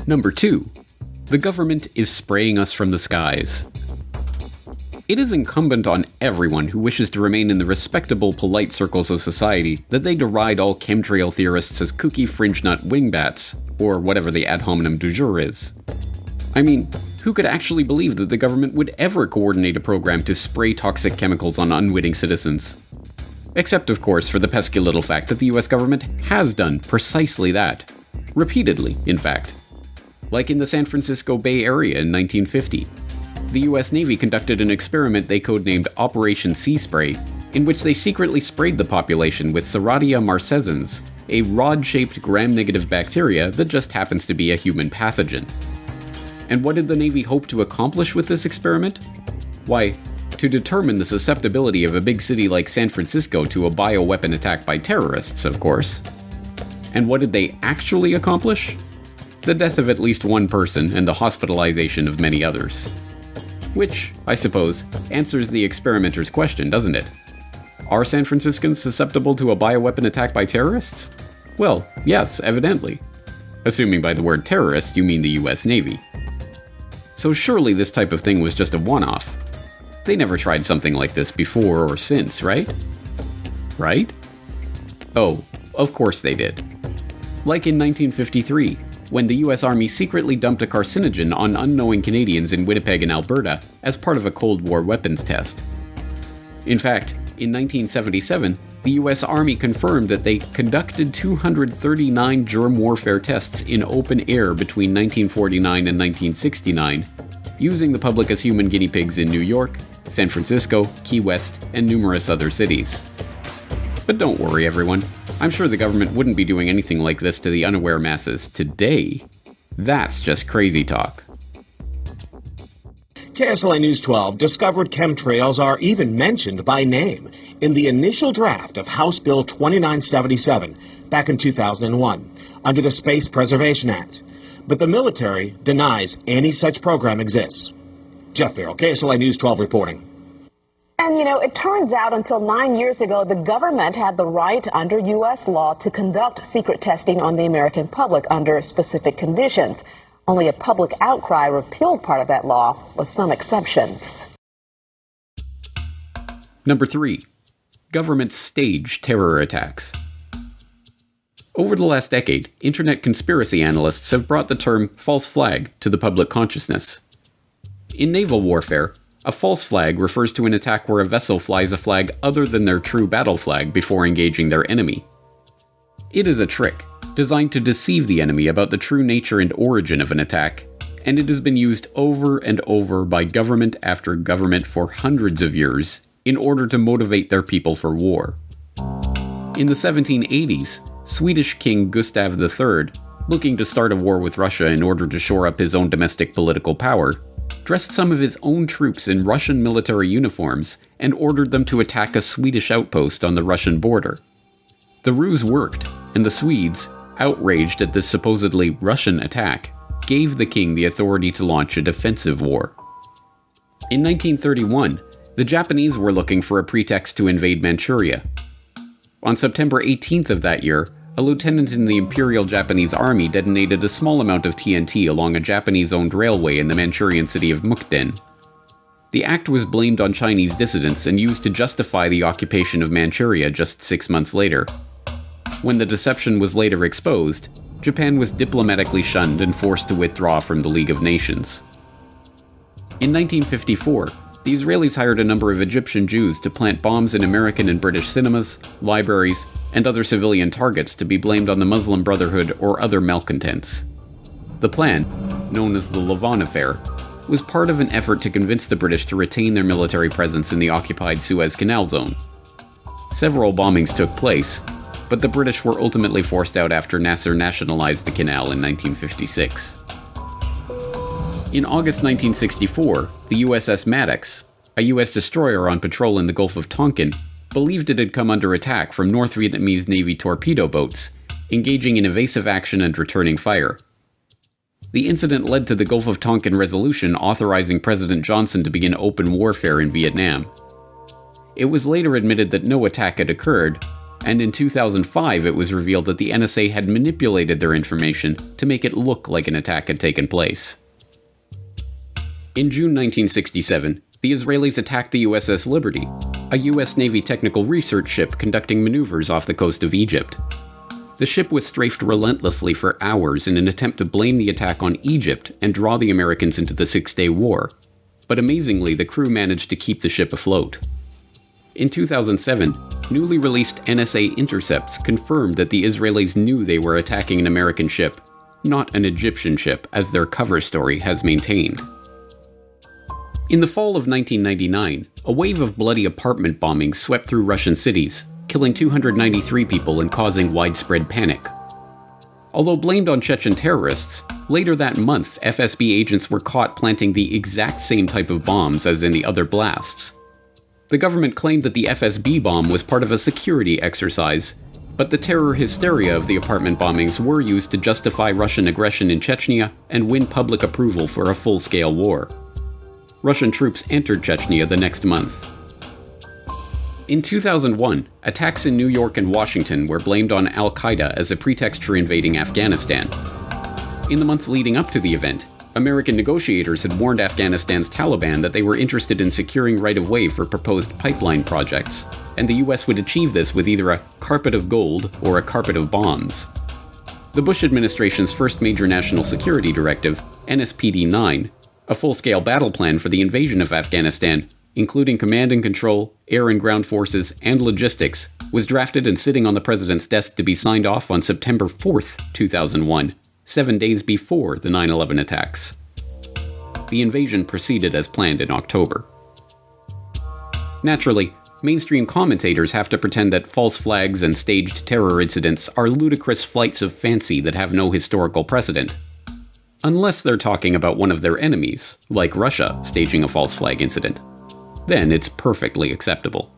Number 2. The government is spraying us from the skies. It is incumbent on everyone who wishes to remain in the respectable, polite circles of society that they deride all chemtrail theorists as kooky fringe-nut wingbats, or whatever the ad hominem du jour is. I mean, who could actually believe that the government would ever coordinate a program to spray toxic chemicals on unwitting citizens? Except, of course, for the pesky little fact that the US government has done precisely that. Repeatedly, in fact. Like in the San Francisco Bay Area in 1950. The US Navy conducted an experiment they codenamed Operation Sea Spray, in which they secretly sprayed the population with Serratia marcescens, a rod-shaped gram-negative bacteria that just happens to be a human pathogen. And what did the Navy hope to accomplish with this experiment? Why, to determine the susceptibility of a big city like San Francisco to a bioweapon attack by terrorists, of course. And what did they actually accomplish? The death of at least one person and the hospitalization of many others. Which, I suppose, answers the experimenter's question, doesn't it? Are San Franciscans susceptible to a bioweapon attack by terrorists? Well, yes, evidently. Assuming by the word terrorist you mean the US Navy. So surely this type of thing was just a one-off. They never tried something like this before or since, right? Right? Oh, of course they did. Like in 1953, when the US Army secretly dumped a carcinogen on unknowing Canadians in Winnipeg and Alberta as part of a Cold War weapons test. In fact, in 1977, the US Army confirmed that they conducted 239 germ warfare tests in open air between 1949 and 1969, using the public as human guinea pigs in New York, San Francisco, Key West, and numerous other cities. But don't worry, everyone. I'm sure the government wouldn't be doing anything like this to the unaware masses today. That's just crazy talk. KSLA News 12 discovered chemtrails are even mentioned by name in the initial draft of House Bill 2977 back in 2001 under the Space Preservation Act. But the military denies any such program exists. Jeff Farrell, KSLA News 12 reporting. And, it turns out until 9 years ago, the government had the right under U.S. law to conduct secret testing on the American public under specific conditions. Only a public outcry repealed part of that law, with some exceptions. Number 3. Governments stage terror attacks. Over the last decade, internet conspiracy analysts have brought the term false flag to the public consciousness. In naval warfare, a false flag refers to an attack where a vessel flies a flag other than their true battle flag before engaging their enemy. It is a trick, designed to deceive the enemy about the true nature and origin of an attack, and it has been used over and over by government after government for hundreds of years in order to motivate their people for war. In the 1780s, Swedish King Gustav III, looking to start a war with Russia in order to shore up his own domestic political power, dressed some of his own troops in Russian military uniforms and ordered them to attack a Swedish outpost on the Russian border. The ruse worked, and the Swedes, outraged at this supposedly Russian attack, gave the king the authority to launch a defensive war. In 1931, the Japanese were looking for a pretext to invade Manchuria. On September 18th of that year, a lieutenant in the Imperial Japanese Army detonated a small amount of TNT along a Japanese-owned railway in the Manchurian city of Mukden. The act was blamed on Chinese dissidents and used to justify the occupation of Manchuria just 6 months later. When the deception was later exposed, Japan was diplomatically shunned and forced to withdraw from the League of Nations. In 1954, the Israelis hired a number of Egyptian Jews to plant bombs in American and British cinemas, libraries, and other civilian targets to be blamed on the Muslim Brotherhood or other malcontents. The plan, known as the Lavon Affair, was part of an effort to convince the British to retain their military presence in the occupied Suez Canal zone. Several bombings took place, but the British were ultimately forced out after Nasser nationalized the canal in 1956. In August 1964, the USS Maddox, a US destroyer on patrol in the Gulf of Tonkin, believed it had come under attack from North Vietnamese Navy torpedo boats, engaging in evasive action and returning fire. The incident led to the Gulf of Tonkin resolution authorizing President Johnson to begin open warfare in Vietnam. It was later admitted that no attack had occurred, and in 2005 it was revealed that the NSA had manipulated their information to make it look like an attack had taken place. In June 1967, the Israelis attacked the USS Liberty, a US Navy technical research ship conducting maneuvers off the coast of Egypt. The ship was strafed relentlessly for hours in an attempt to blame the attack on Egypt and draw the Americans into the Six-Day War, but amazingly the crew managed to keep the ship afloat. In 2007, newly released NSA intercepts confirmed that the Israelis knew they were attacking an American ship, not an Egyptian ship, as their cover story has maintained. In the fall of 1999, a wave of bloody apartment bombings swept through Russian cities, killing 293 people and causing widespread panic. Although blamed on Chechen terrorists, later that month FSB agents were caught planting the exact same type of bombs as in the other blasts. The government claimed that the FSB bomb was part of a security exercise, but the terror hysteria of the apartment bombings were used to justify Russian aggression in Chechnya and win public approval for a full-scale war. Russian troops entered Chechnya the next month. In 2001, attacks in New York and Washington were blamed on al-Qaeda as a pretext for invading Afghanistan. In the months leading up to the event, American negotiators had warned Afghanistan's Taliban that they were interested in securing right-of-way for proposed pipeline projects, and the US would achieve this with either a carpet of gold or a carpet of bombs. The Bush administration's first major national security directive, NSPD-9, a full-scale battle plan for the invasion of Afghanistan, including command and control, air and ground forces, and logistics, was drafted and sitting on the president's desk to be signed off on September 4th, 2001, 7 days before the 9/11 attacks. The invasion proceeded as planned in October. Naturally, mainstream commentators have to pretend that false flags and staged terror incidents are ludicrous flights of fancy that have no historical precedent. Unless they're talking about one of their enemies, like Russia staging a false flag incident. Then it's perfectly acceptable.